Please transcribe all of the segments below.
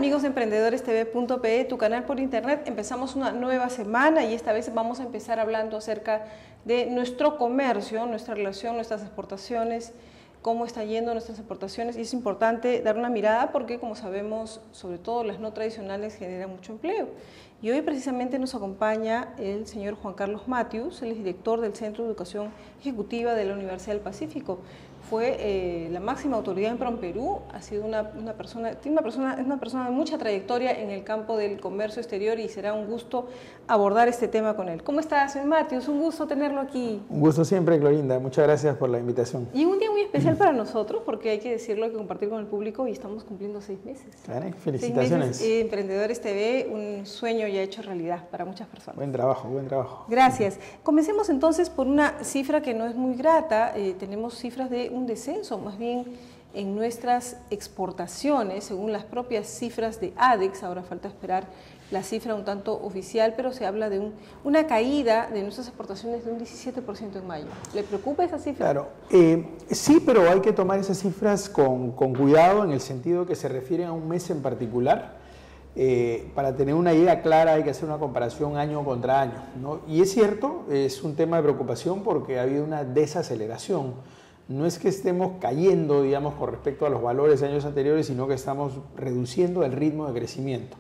amigos de Emprendedorestv.pe, tu canal por internet? Empezamos una nueva semana y esta vez vamos a empezar hablando acerca de nuestro comercio, nuestra relación, nuestras exportaciones, cómo está yendo nuestras exportaciones, y es importante dar una mirada porque, como sabemos, sobre todo las no tradicionales generan mucho empleo. Y hoy precisamente nos acompaña el señor Juan Carlos Matthews, él es director del Centro de Educación Ejecutiva de la Universidad del Pacífico. Fue la máxima autoridad en PROMPERÚ, ha sido una persona de mucha trayectoria en el campo del comercio exterior y será un gusto abordar este tema con él. ¿Cómo estás, señor Matthews? Un gusto tenerlo aquí. Un gusto siempre, Clorinda. Muchas gracias por la invitación. Y un día muy especial para nosotros, porque hay que decirlo, hay que compartir con el público y estamos cumpliendo 6 meses. Vale, felicitaciones. 6 meses, Emprendedores TV, un sueño ya hecho realidad para muchas personas. Buen trabajo, buen trabajo. Gracias. Comencemos entonces por una cifra que no es muy grata. Tenemos cifras de un descenso, más bien en nuestras exportaciones, según las propias cifras de ADEX. Ahora falta esperar la cifra un tanto oficial, pero se habla de una caída de nuestras exportaciones de un 17% en mayo. ¿Le preocupa esa cifra? Claro, sí, pero hay que tomar esas cifras con cuidado, en el sentido que se refieren a un mes en particular. Para tener una idea clara hay que hacer una comparación año contra año, ¿no? Y es cierto, es un tema de preocupación porque ha habido una desaceleración. No es que estemos cayendo, digamos, con respecto a los valores de años anteriores, sino que estamos reduciendo el ritmo de crecimiento.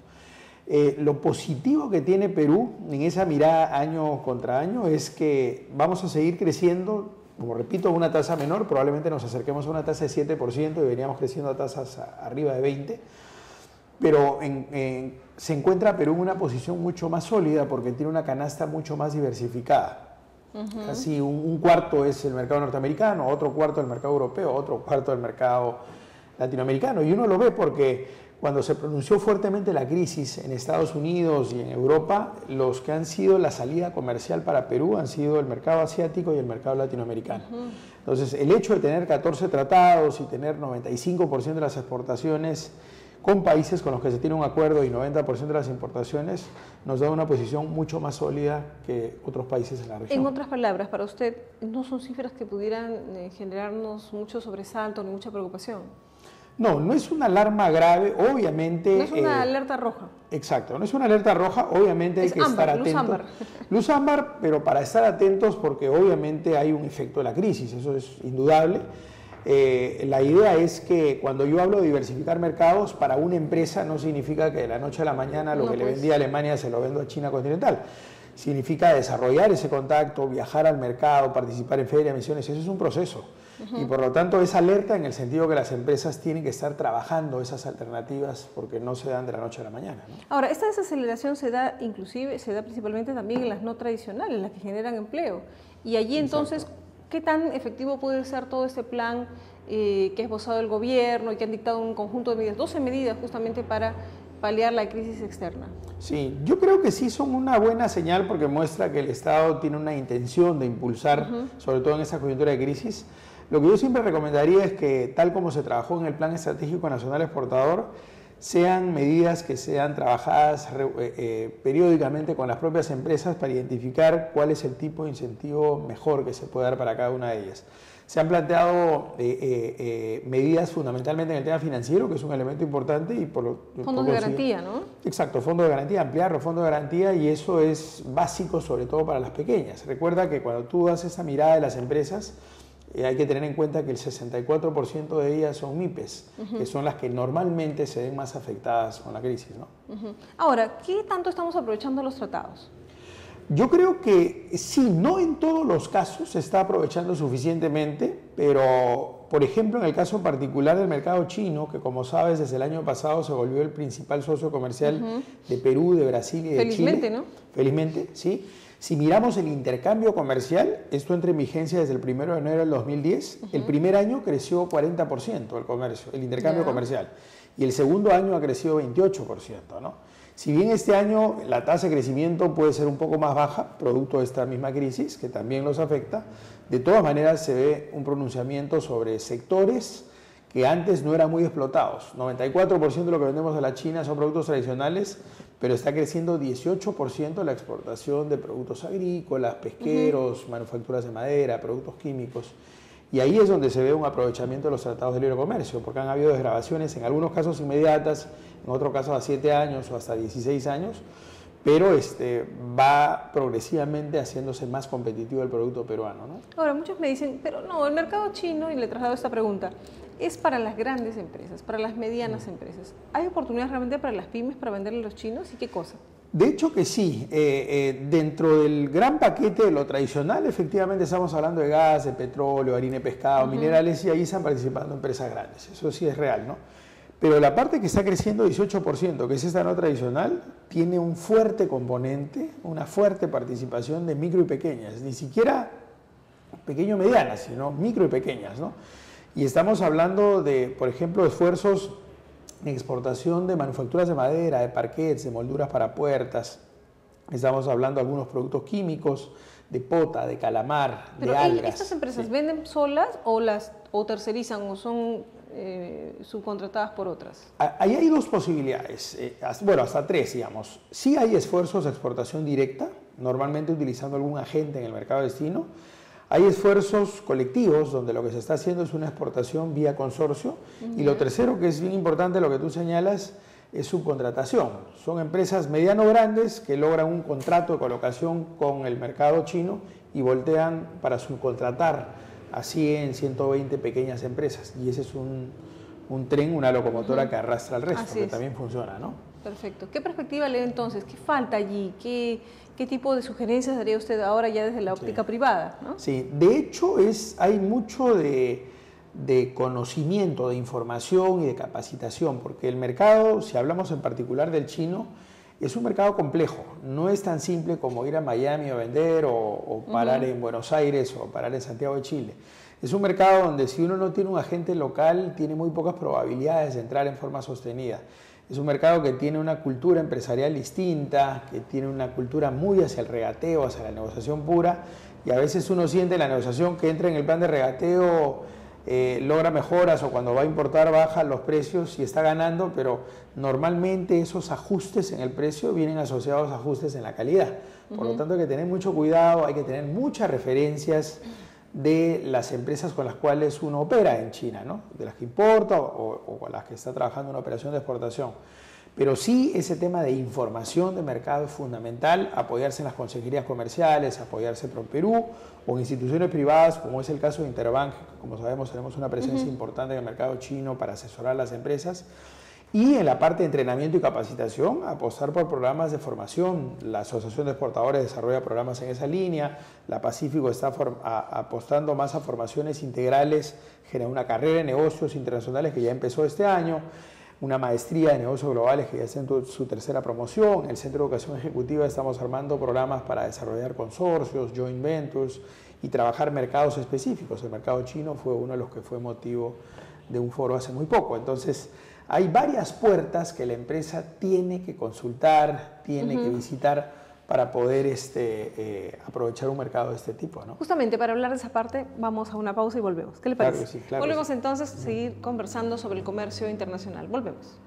Lo positivo que tiene Perú en esa mirada año contra año es que vamos a seguir creciendo, como repito, a una tasa menor, probablemente nos acerquemos a una tasa de 7% y veníamos creciendo a tasas arriba de 20%, pero se encuentra Perú en una posición mucho más sólida porque tiene una canasta mucho más diversificada. Casi un cuarto es el mercado norteamericano, otro cuarto el mercado europeo, otro cuarto el mercado latinoamericano. Y uno lo ve porque cuando se pronunció fuertemente la crisis en Estados Unidos y en Europa, los que han sido la salida comercial para Perú han sido el mercado asiático y el mercado latinoamericano. Entonces, el hecho de tener 14 tratados y tener 95% de las exportaciones con países con los que se tiene un acuerdo y 90% de las importaciones, nos da una posición mucho más sólida que otros países en la región. En otras palabras, para usted, ¿no son cifras que pudieran generarnos mucho sobresalto ni mucha preocupación? No, no es una alarma grave, obviamente. No es una alerta roja. Exacto, no es una alerta roja, obviamente hay que estar atentos. Luz ámbar. Luz ámbar, pero para estar atentos porque obviamente hay un efecto de la crisis, eso es indudable. La idea es que cuando yo hablo de diversificar mercados, para una empresa no significa que de la noche a la mañana lo que le vendía a Alemania se lo vendo a China continental. Significa desarrollar ese contacto, viajar al mercado, participar en ferias, misiones, eso es un proceso. Y por lo tanto es alerta en el sentido que las empresas tienen que estar trabajando esas alternativas porque no se dan de la noche a la mañana, ¿no? Ahora, esta desaceleración se da principalmente también en las no tradicionales, las que generan empleo. Y allí entonces, ¿qué tan efectivo puede ser todo este plan que ha esbozado el gobierno y que han dictado un conjunto de medidas, 12 medidas justamente para paliar la crisis externa? Sí, yo creo que sí son una buena señal porque muestra que el Estado tiene una intención de impulsar, sobre todo en esa coyuntura de crisis. Lo que yo siempre recomendaría es que, tal como se trabajó en el Plan Estratégico Nacional Exportador, sean medidas que sean trabajadas periódicamente con las propias empresas para identificar cuál es el tipo de incentivo mejor que se puede dar para cada una de ellas. Se han planteado medidas fundamentalmente en el tema financiero, que es un elemento importante. Y fondos de garantía, ¿no? Exacto, fondos de garantía, ampliar los fondos de garantía, y eso es básico sobre todo para las pequeñas. Recuerda que cuando tú das esa mirada de las empresas, hay que tener en cuenta que el 64% de ellas son MIPES, que son las que normalmente se ven más afectadas con la crisis, ¿no? Ahora, ¿qué tanto estamos aprovechando los tratados? Yo creo que sí, no en todos los casos se está aprovechando suficientemente, pero por ejemplo en el caso particular del mercado chino, que como sabes desde el año pasado se volvió el principal socio comercial de Perú, de Brasil y de Chile. Felizmente, ¿no? Felizmente, sí. Si miramos el intercambio comercial, esto entra en vigencia desde el 1 de enero del 2010, el primer año creció 40% el comercio, el intercambio comercial, y el segundo año ha crecido 28%, ¿no? Si bien este año la tasa de crecimiento puede ser un poco más baja, producto de esta misma crisis, que también nos afecta, de todas maneras se ve un pronunciamiento sobre sectores que antes no eran muy explotados. 94% de lo que vendemos a la China son productos tradicionales, pero está creciendo 18% la exportación de productos agrícolas, pesqueros, manufacturas de madera, productos químicos. Y ahí es donde se ve un aprovechamiento de los tratados de libre comercio, porque han habido desgravaciones, en algunos casos inmediatas, en otros casos a 7 años o hasta 16 años, pero va progresivamente haciéndose más competitivo el producto peruano, ¿no? Ahora, muchos me dicen, pero no, el mercado chino, y le traslado esta pregunta, es para las grandes empresas, para las medianas empresas. ¿Hay oportunidades realmente para las pymes para venderle a los chinos y qué cosa? De hecho que sí, dentro del gran paquete de lo tradicional, efectivamente estamos hablando de gas, de petróleo, harina de pescado, minerales, y ahí están participando empresas grandes, eso sí es real, ¿no? Pero la parte que está creciendo 18%, que es esta no tradicional, tiene un fuerte componente, una fuerte participación de micro y pequeñas, ni siquiera pequeño y medianas, sino micro y pequeñas, ¿no? Y estamos hablando de, por ejemplo, esfuerzos en exportación de manufacturas de madera, de parquets, de molduras para puertas. Estamos hablando de algunos productos químicos, de pota, de calamar, pero de algas. ¿estas empresas venden solas o tercerizan o son subcontratadas por otras? Ahí hay dos posibilidades, bueno, hasta tres, digamos. Sí hay esfuerzos de exportación directa, normalmente utilizando algún agente en el mercado destino. Hay esfuerzos colectivos donde lo que se está haciendo es una exportación vía consorcio. Y lo tercero, que es bien importante, lo que tú señalas, es subcontratación. Son empresas mediano grandes que logran un contrato de colocación con el mercado chino y voltean para subcontratar a 100, 120 pequeñas empresas. Y ese es un tren, una locomotora que arrastra al resto, que también funciona, ¿no? Perfecto. ¿Qué perspectiva le da entonces? ¿Qué falta allí? ¿Qué tipo de sugerencias daría usted ahora ya desde la óptica privada, ¿no? Sí, de hecho hay mucho de conocimiento, de información y de capacitación, porque el mercado, si hablamos en particular del chino, es un mercado complejo, no es tan simple como ir a Miami a vender o parar en Buenos Aires o parar en Santiago de Chile. Es un mercado donde si uno no tiene un agente local, tiene muy pocas probabilidades de entrar en forma sostenida. Es un mercado que tiene una cultura empresarial distinta, que tiene una cultura muy hacia el regateo, hacia la negociación pura, y a veces uno siente en la negociación que entra en el plan de regateo, logra mejoras, o cuando va a importar baja los precios y está ganando, pero normalmente esos ajustes en el precio vienen asociados a ajustes en la calidad. Por lo tanto hay que tener mucho cuidado, hay que tener muchas referencias de las empresas con las cuales uno opera en China, ¿no? De las que importa o con las que está trabajando en una operación de exportación. Pero sí, ese tema de información de mercado es fundamental, apoyarse en las consejerías comerciales, apoyarse en ProPerú o en instituciones privadas, como es el caso de Interbank, que como sabemos tenemos una presencia importante en el mercado chino para asesorar a las empresas. Y en la parte de entrenamiento y capacitación, apostar por programas de formación. La Asociación de Exportadores desarrolla programas en esa línea, la Pacífico está apostando más a formaciones integrales, genera una carrera de negocios internacionales que ya empezó este año, una maestría de negocios globales que ya está en su tercera promoción. En el Centro de Educación Ejecutiva estamos armando programas para desarrollar consorcios, joint ventures y trabajar mercados específicos. El mercado chino fue uno de los que fue motivo de un foro hace muy poco. Entonces, hay varias puertas que la empresa tiene que consultar, tiene que visitar para poder aprovechar un mercado de este tipo, ¿no? Justamente para hablar de esa parte, vamos a una pausa y volvemos. ¿Qué le parece? Claro que sí, claro volvemos que sí. entonces a seguir conversando sobre el comercio internacional. Volvemos.